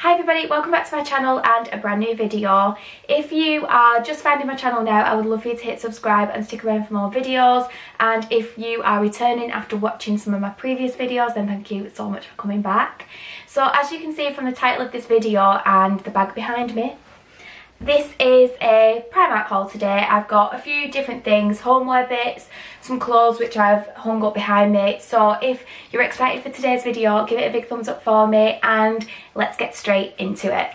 Hi everybody, welcome back to my channel and a brand new video. If you are just finding my channel now, I would love for you to hit subscribe and stick around for more videos. And if you are returning after watching some of my previous videos, then thank you so much for coming back. So as you can see from the title of this video and the bag behind me, this is a Primark haul today. I've got a few different things, homeware bits, some clothes which I've hung up behind me. So if you're excited for today's video, give it a big thumbs up for me and let's get straight into it.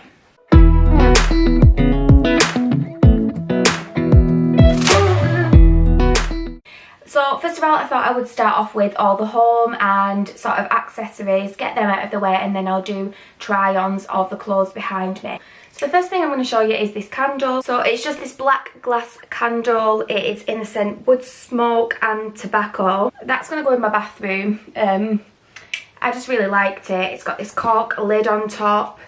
So first of all, I thought I would start off with all the home and sort of accessories, get them out of the way, and then I'll do try-ons of the clothes behind me. So the first thing I'm going to show you is this candle. So it's just this black glass candle. It is in the scent wood smoke and tobacco. That's going to go in my bathroom. I just really liked it. It's got this cork lid on top.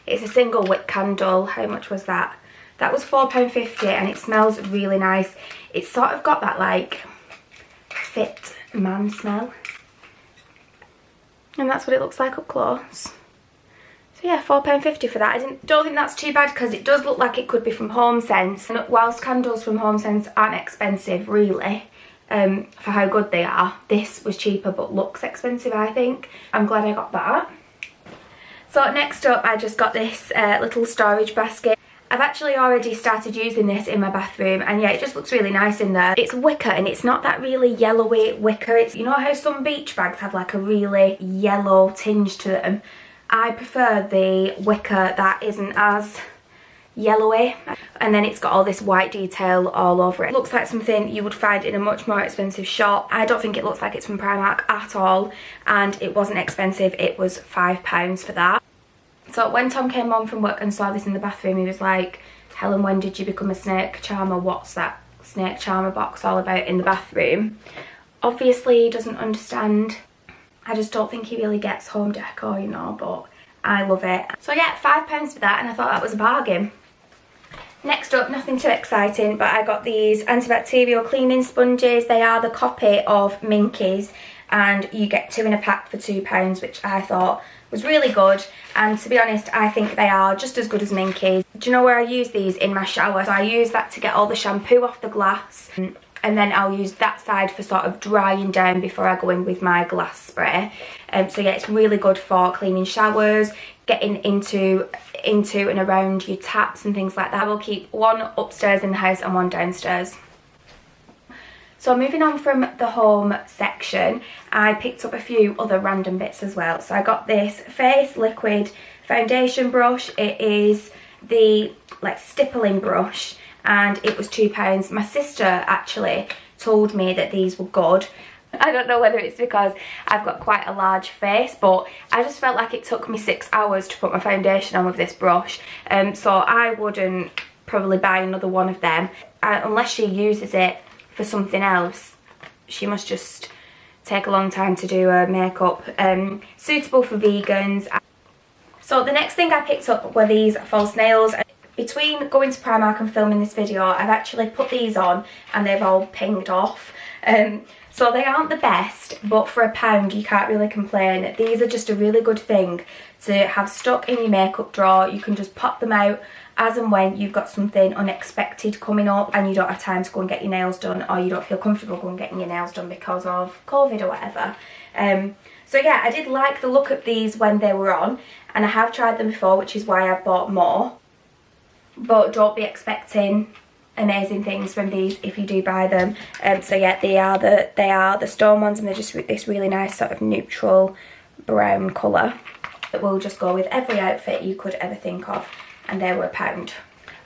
It's a single wick candle. How much was that? That was £4.50 and it smells really nice. It's sort of got that like fit man smell. And that's what it looks like up close. So yeah, £4.50 for that. I don't think that's too bad because it does look like it could be from HomeSense. And whilst candles from HomeSense aren't expensive really, for how good they are, this was cheaper but looks expensive I think. I'm glad I got that. So next up I just got this little storage basket. I've actually already started using this in my bathroom and yeah, it just looks really nice in there. It's wicker and it's not that really yellowy wicker. It's, you know how some beach bags have like a really yellow tinge to them? I prefer the wicker that isn't as yellowy, and then it's got all this white detail all over it. It looks like something you would find in a much more expensive shop. I don't think it looks like it's from Primark at all, and it wasn't expensive. It was £5 for that. So when Tom came home from work and saw this in the bathroom, he was like, Helen, when did you become a snake charmer? What's that snake charmer box all about in the bathroom? Obviously he doesn't understand. I just don't think he really gets home decor, you know, but I love it. So yeah, £5 for that, and I thought that was a bargain. Next up, nothing too exciting, but I got these antibacterial cleaning sponges. They are the copy of Minky's, and you get 2 in a pack for £2, which I thought was really good. And to be honest, I think they are just as good as Minky's. Do you know where I use these? In my shower. So I use that to get all the shampoo off the glass, and then I'll use that side for sort of drying down before I go in with my glass spray. So yeah, it's really good for cleaning showers, getting into and around your taps and things like that. I will keep one upstairs in the house and one downstairs. So moving on from the home section, I picked up a few other random bits as well. So I got this Face Liquid foundation brush. It is the like stippling brush, and it was £2. My sister actually told me that these were good. I don't know whether it's because I've got quite a large face, but I just felt like it took me 6 hours to put my foundation on with this brush. So I wouldn't probably buy another one of them. Unless she uses it for something else, she must just take a long time to do her makeup. Suitable for vegans. So the next thing I picked up were these false nails. Between going to Primark and filming this video, I've actually put these on and they've all pinged off. So they aren't the best, but for £1 you can't really complain. These are just a really good thing to have stuck in your makeup drawer. You can just pop them out as and when you've got something unexpected coming up and you don't have time to go and get your nails done, or you don't feel comfortable going and getting your nails done because of COVID or whatever. So yeah, I did like the look of these when they were on, and I have tried them before, which is why I've bought more. But don't be expecting amazing things from these if you do buy them. So yeah, they are the stone ones, and they're just this really nice sort of neutral brown colour that will just go with every outfit you could ever think of, and they were £1.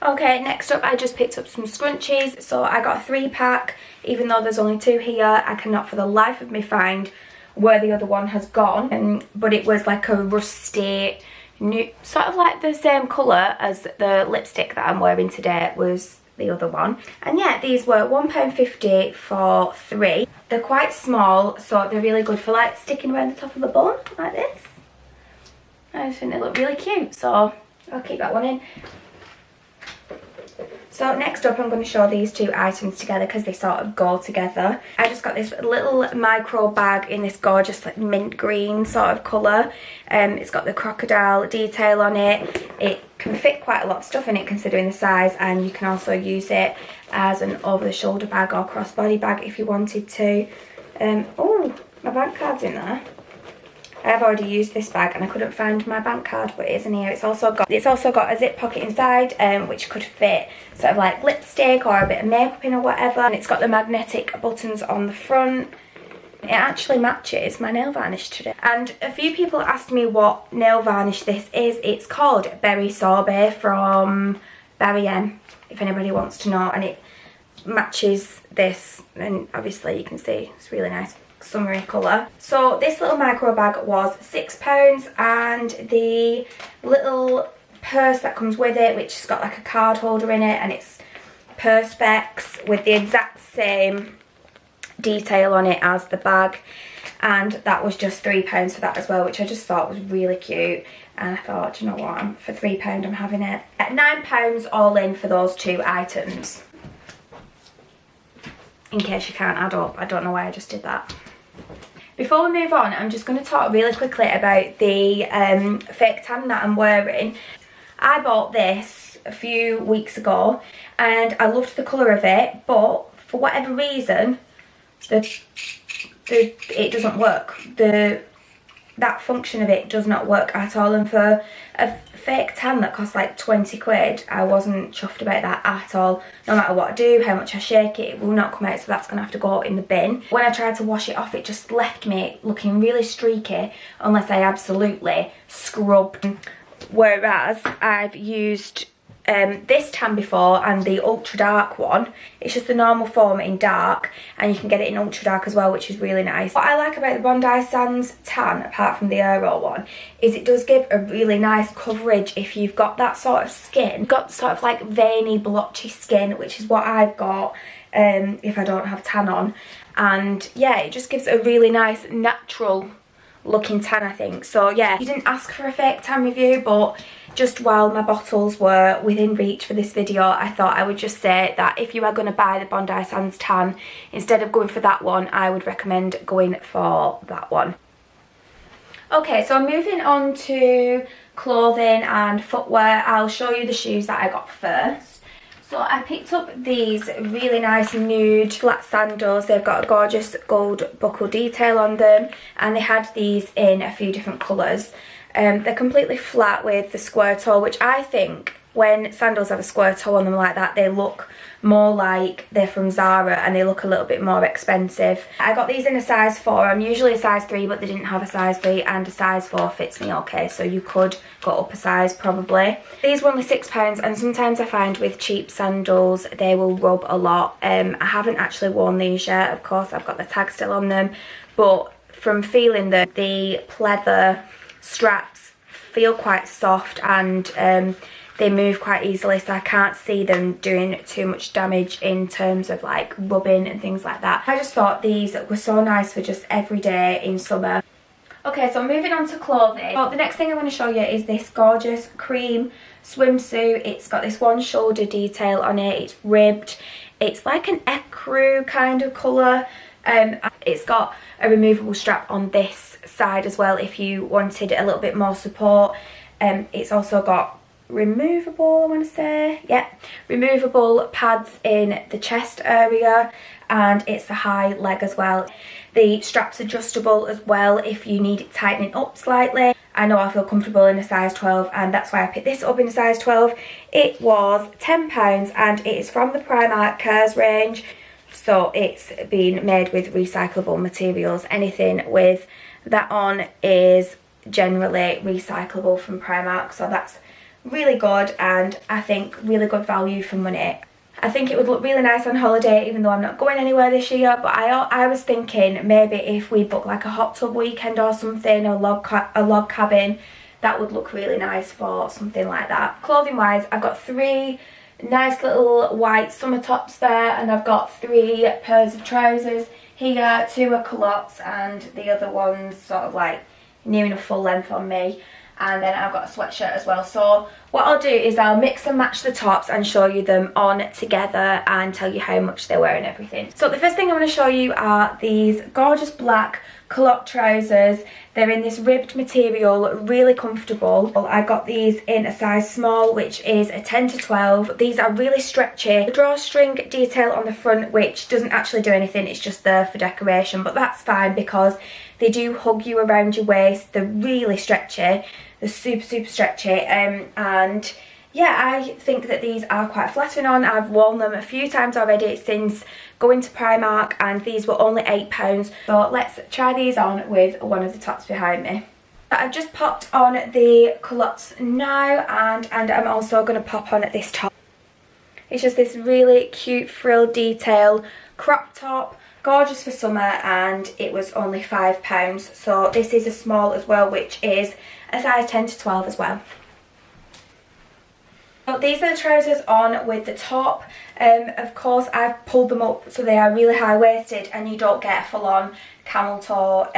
Okay, next up I just picked up some scrunchies. So I got a 3-pack, even though there's only 2 here. I cannot for the life of me find where the other one has gone, but it was like a rusty, new, sort of like the same colour as the lipstick that I'm wearing today was the other one. And yeah, these were £1.50 for 3. They're quite small, so they're really good for like sticking around the top of a bun like this. I just think they look really cute, so I'll keep that one in. So next up I'm going to show these two items together because they sort of go together. I just got this little micro bag in this gorgeous like mint green sort of colour. It's got the crocodile detail on it. It can fit quite a lot of stuff in it considering the size, and you can also use it as an over the shoulder bag or crossbody bag if you wanted to. Oh, my bank card's in there. I have already used this bag and I couldn't find my bank card, but it is in here. It's also got a zip pocket inside, which could fit sort of like lipstick or a bit of makeup in or whatever. And it's got the magnetic buttons on the front. It actually matches my nail varnish today. And a few people asked me what nail varnish this is. It's called Berry Sorbet from Barry M, if anybody wants to know. And it matches this, and obviously you can see it's really nice summery colour. So this little micro bag was £6, and the little purse that comes with it, which has got like a card holder in it, and it's perspex with the exact same detail on it as the bag, and that was just £3 for that as well, which I just thought was really cute. And I thought, do you know what, for £3 I'm having it. At £9 all in for those two items. In case you can't add up, I don't know why I just did that. Before we move on, I'm just going to talk really quickly about the fake tan that I'm wearing. I bought this a few weeks ago and I loved the colour of it, but for whatever reason, it doesn't work. That function of it does not work at all, and for a fake tan that costs like 20 quid, I wasn't chuffed about that at all. No matter what I do, how much I shake it, it will not come out, so that's going to have to go in the bin. When I tried to wash it off, it just left me looking really streaky unless I absolutely scrubbed. Whereas I've used this tan before, and the ultra dark one. It's just the normal form in dark, and you can get it in ultra dark as well, which is really nice. What I like about the Bondi Sands tan, apart from the Aero one, is it does give a really nice coverage if you've got that sort of skin. Got sort of like veiny, blotchy skin, which is what I've got if I don't have tan on. And yeah, it just gives a really nice natural looking tan, I think. So yeah, you didn't ask for a fake tan review, but just while my bottles were within reach for this video, I thought I would just say that if you are going to buy the Bondi Sands tan, instead of going for that one, I would recommend going for that one. Okay, so moving on to clothing and footwear, I'll show you the shoes that I got first. So I picked up these really nice nude flat sandals. They've got a gorgeous gold buckle detail on them, and they had these in a few different colours. They're completely flat with the square toe, which I think when sandals have a square toe on them like that, they look more like they're from Zara and they look a little bit more expensive. I got these in a size 4. I'm usually a size 3, but they didn't have a size 3, and a size 4 fits me okay, so you could go up a size probably. These were only £6, and sometimes I find with cheap sandals they will rub a lot. I haven't actually worn these yet. Of course, I've got the tag still on them, but from feeling them, the pleather straps feel quite soft, and they move quite easily, so I can't see them doing too much damage in terms of like rubbing and things like that. I just thought these were so nice for just every day in summer. Okay, so moving on to clothing. So the next thing I'm going to show you is this gorgeous cream swimsuit. It's got this one shoulder detail on it. It's ribbed. It's like an ecru kind of colour. It's got a removable strap on this side as well if you wanted a little bit more support. It's also got removable, I want to say, yeah, removable pads in the chest area, and it's a high leg as well. The strap's adjustable as well if you need it tightening up slightly. I know I feel comfortable in a size 12, and that's why I picked this up in a size 12. It was £10, and it is from the Primark Cares range. So it's been made with recyclable materials. Anything with that on is generally recyclable from Primark, so that's really good, and I think really good value for money. I think it would look really nice on holiday, even though I'm not going anywhere this year, but I was thinking maybe if we book like a hot tub weekend or something, a log cabin, that would look really nice for something like that. Clothing wise, I've got 3 nice little white summer tops there, and I've got 3 pairs of trousers here. 2 are culottes and the other one's sort of like near enough full length on me. and then I've got a sweatshirt as well. So what I'll do is I'll mix and match the tops and show you them on together and tell you how much they were and everything. So the first thing I'm going to show you are these gorgeous black culotte trousers. They're in this ribbed material, really comfortable. I got these in a size small, which is a 10 to 12. These are really stretchy. The drawstring detail on the front, which doesn't actually do anything, it's just there for decoration, but that's fine because they do hug you around your waist. They're really stretchy. They're super stretchy, and yeah, I think that these are quite flattering on. I've worn them a few times already since going to Primark, and these were only £8. So let's try these on with one of the tops behind me. I've just popped on the culottes now, and I'm also going to pop on this top. It's just this really cute frill detail crop top, gorgeous for summer, and it was only £5. So this is a small as well, which is a size 10 to 12 as well. So these are the trousers on with the top. Of course I've pulled them up so they are really high-waisted and you don't get a full-on camel toe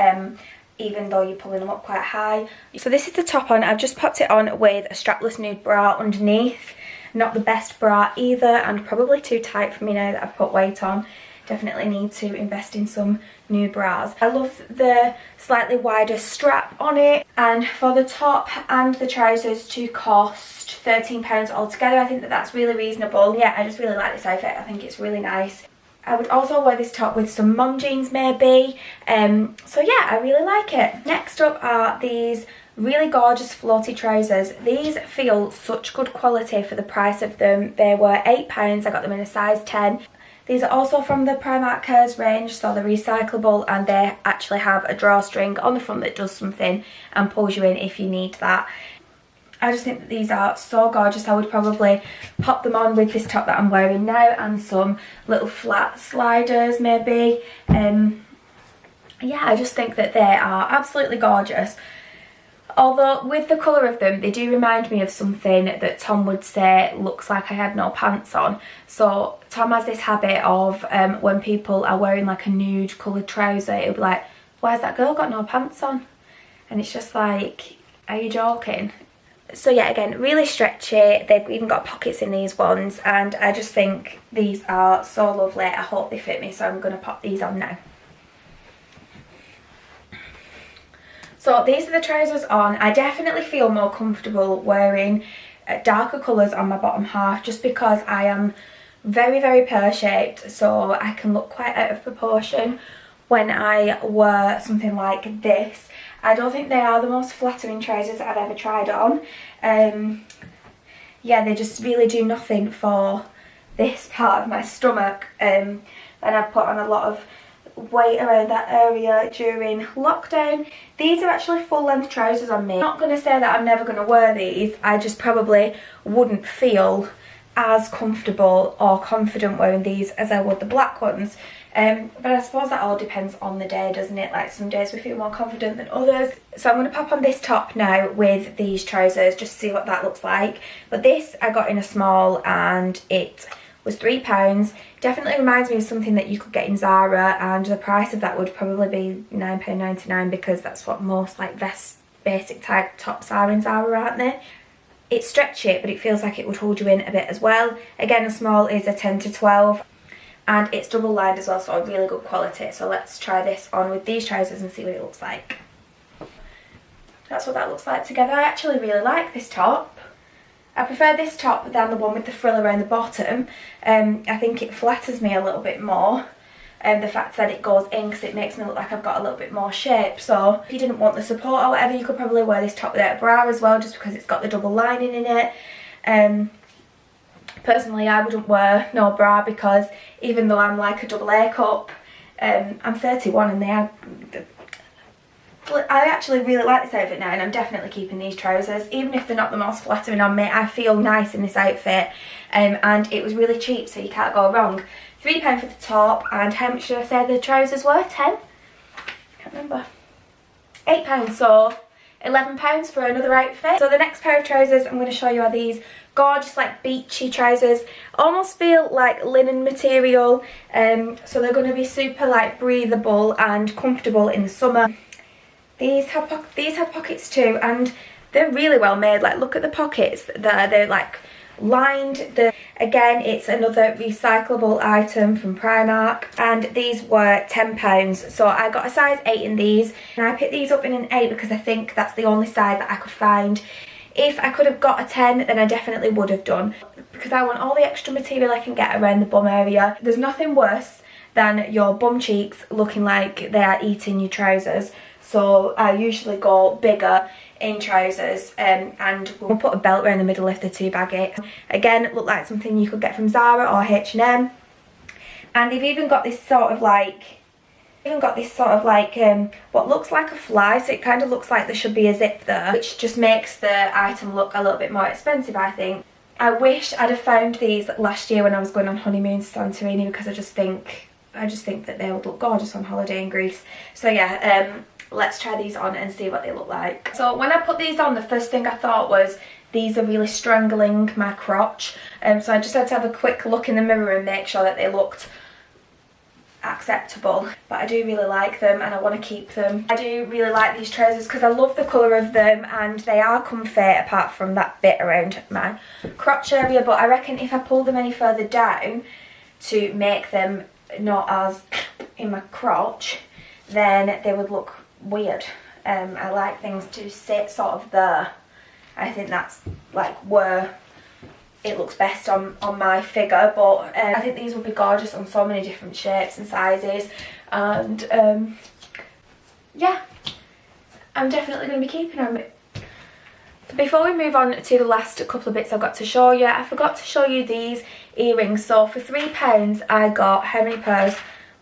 even though you're pulling them up quite high. So this is the top on. I've just popped it on with a strapless nude bra underneath. Not the best bra either, and probably too tight for me now that I've put weight on. Definitely need to invest in some new bras. I love the slightly wider strap on it, and for the top and the trousers to cost £13 altogether, I think that that's really reasonable. Yeah, I just really like this outfit. I think it's really nice. I would also wear this top with some mom jeans maybe. So yeah, I really like it. Next up are these really gorgeous floaty trousers. These feel such good quality for the price of them. They were £8. I got them in a size 10. These are also from the Primark Cares range, so they're recyclable, and they actually have a drawstring on the front that does something and pulls you in if you need that. I just think that these are so gorgeous. I would probably pop them on with this top that I'm wearing now and some little flat sliders maybe. Yeah, I just think that they are absolutely gorgeous. Although with the colour of them, they do remind me of something that Tom would say looks like I had no pants on. So Tom has this habit of when people are wearing like a nude coloured trouser, it'll be like, why's that girl got no pants on? And it's just like, are you joking? So yeah, again, really stretchy. They've even got pockets in these ones, and I just think these are so lovely. I hope they fit me, so I'm going to pop these on now. So these are the trousers on. I definitely feel more comfortable wearing darker colours on my bottom half, just because I am very pear-shaped, so I can look quite out of proportion when I wear something like this. I don't think they are the most flattering trousers I've ever tried on. Yeah, they just really do nothing for this part of my stomach, and I've put on a lot of weight around that area during lockdown. These are actually full-length trousers on me. I'm not going to say that I'm never going to wear these, I just probably wouldn't feel as comfortable or confident wearing these as I would the black ones. But I suppose that all depends on the day, doesn't it? Like some days we feel more confident than others. So I'm going to pop on this top now with these trousers just to see what that looks like. But this I got in a small and it was £3. Definitely reminds me of something that you could get in Zara, and the price of that would probably be £9.99 because that's what most like vest basic type tops are in Zara, aren't they? It's stretchy, but it feels like it would hold you in a bit as well. Again, a small is a 10 to 12. And it's double lined as well, so really good quality. So let's try this on with these trousers and see what it looks like. That's what that looks like together. I actually really like this top. I prefer this top than the one with the frill around the bottom. I think it flatters me a little bit more. The fact that it goes in, because it makes me look like I've got a little bit more shape. So if you didn't want the support or whatever, you could probably wear this top without a bra as well, just because it's got the double lining in it. Personally, I wouldn't wear no bra because even though I'm like a double A cup, I'm 31 and they are... I actually really like this outfit now, and I'm definitely keeping these trousers. Even if they're not the most flattering on me, I feel nice in this outfit, and it was really cheap, so you can't go wrong. £3 for the top, and how much did I say the trousers were? 10? Can't remember. £8, so £11 for another outfit. So the next pair of trousers I'm going to show you are these gorgeous like beachy trousers. Almost feel like linen material, so they're going to be super like breathable and comfortable in the summer. These have pockets too, and They're really well made. Like, look at the pockets there, they're like lined. Again, it's another recyclable item from Primark, and these were £10. So I got a size 8 in these, and I picked these up in an 8 because I think that's the only size that I could find. If I could have got a 10, then I definitely would have done, because I want all the extra material I can get around the bum area. There's nothing worse than your bum cheeks looking like they are eating your trousers. So I usually go bigger in trousers, and we'll put a belt around the middle if they're too baggy. Again, look like something you could get from Zara or H&M. And they've even got this sort of like, what looks like a fly, so it kind of looks like there should be a zip there, which just makes the item look a little bit more expensive, I think. I wish I'd have found these last year when I was going on honeymoon to Santorini, because I just think that they would look gorgeous on holiday in Greece. So yeah, let's try these on and see what they look like. So when I put these on, the first thing I thought was, these are really strangling my crotch. So I just had to have a quick look in the mirror and make sure that they looked acceptable. But I do really like them, and I want to keep them. I do really like these trousers because I love the colour of them, and they are comfy apart from that bit around my crotch area. But I reckon if I pull them any further down to make them not as in my crotch, then they would look weird. I like things to sit sort of there. I think that's like where it looks best on my figure, but I think these would be gorgeous on so many different shapes and sizes, and yeah, I'm definitely going to be keeping them. Before we move on to the last couple of bits I've got to show you, I forgot to show you these earrings. So for £3 I got how many pairs?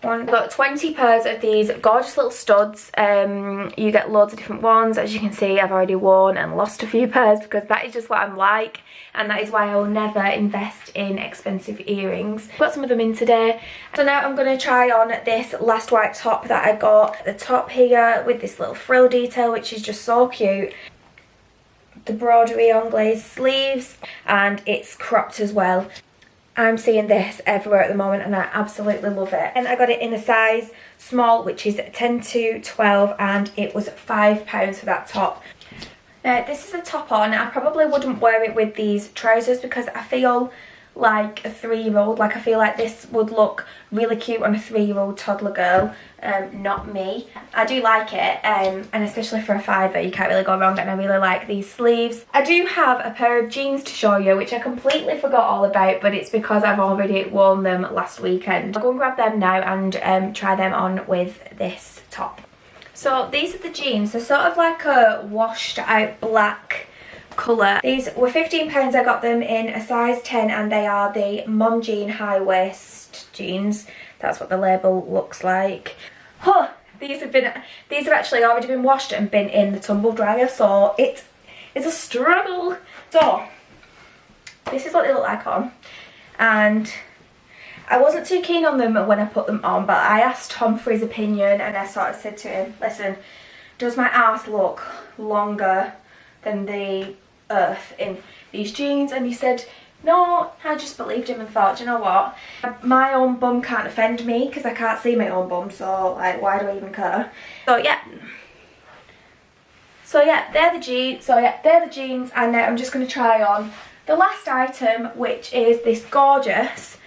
I got 20 pairs of these gorgeous little studs. You get loads of different ones. As you can see, I've already worn and lost a few pairs because that is just what I'm like, and that is why I will never invest in expensive earrings. I've got some of them in today. So now I'm going to try on this last white top that I got. The top here with this little frill detail, which is just so cute. The broderie on glazed sleeves, and it's cropped as well. I'm seeing this everywhere at the moment, and I absolutely love it. And I got it in a size small, which is 10 to 12, and it was £5 for that top. This is a top on. I probably wouldn't wear it with these trousers because I feel like a 3-year-old. Like, I feel like this would look really cute on a 3-year-old toddler girl, not me. I do like it, and especially for a £5, you can't really go wrong, and I really like these sleeves. I do have a pair of jeans to show you, which I completely forgot all about, but it's because I've already worn them last weekend. I'll go and grab them now and try them on with this top. So these are the jeans. They're sort of like a washed out black colour. These were £15. I got them in a size 10, and they are the Mom Jean high waist jeans. That's what the label looks like. Huh, these have actually already been washed and been in the tumble dryer, so it is a struggle. So this is what they look like on, and I wasn't too keen on them when I put them on, but I asked Tom for his opinion, and I sort of said to him, listen, does my arse look longer than the earth in these jeans? And he said no. I just believed him and thought, do you know what, my own bum can't offend me because I can't see my own bum, so like, why do I even care? So yeah, they're the jeans, and now I'm just going to try on the last item, which is this gorgeous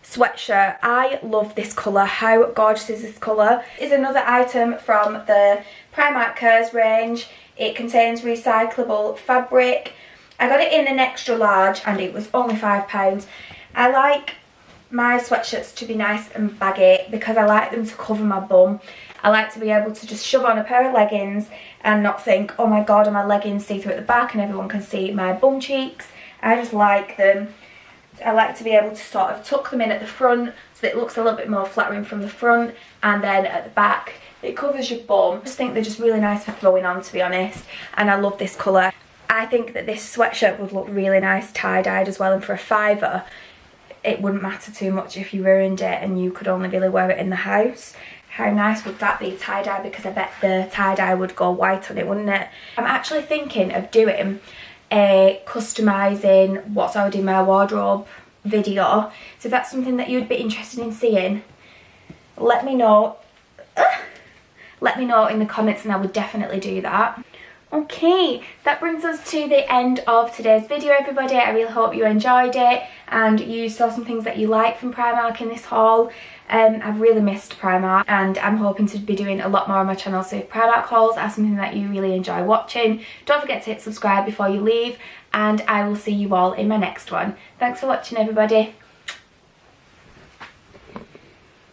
sweatshirt. I love this colour. How gorgeous is this colour? It's another item from the Primark Cares range. It contains recyclable fabric. I got it in an extra large, and it was only £5. I like my sweatshirts to be nice and baggy because I like them to cover my bum. I like to be able to just shove on a pair of leggings and not think, oh my god, are my leggings see through at the back and everyone can see my bum cheeks. I just like them. I like to be able to sort of tuck them in at the front so that it looks a little bit more flattering from the front, and then at the back it covers your bum. I just think they're just really nice for throwing on, to be honest, and I love this colour. I think that this sweatshirt would look really nice tie-dyed as well, and for a £5 it wouldn't matter too much if you ruined it and you could only really wear it in the house. How nice would that be, tie-dye? Because I bet the tie-dye would go white on it, wouldn't it? I'm actually thinking of doing a customising what's already in my wardrobe video. So if that's something that you'd be interested in seeing, let me know. Let me know in the comments, and I would definitely do that. Okay, that brings us to the end of today's video, everybody. I really hope you enjoyed it and you saw some things that you like from Primark in this haul. I've really missed Primark and I'm hoping to be doing a lot more on my channel, so if Primark hauls are something that you really enjoy watching, don't forget to hit subscribe before you leave, and I will see you all in my next one. Thanks for watching, everybody.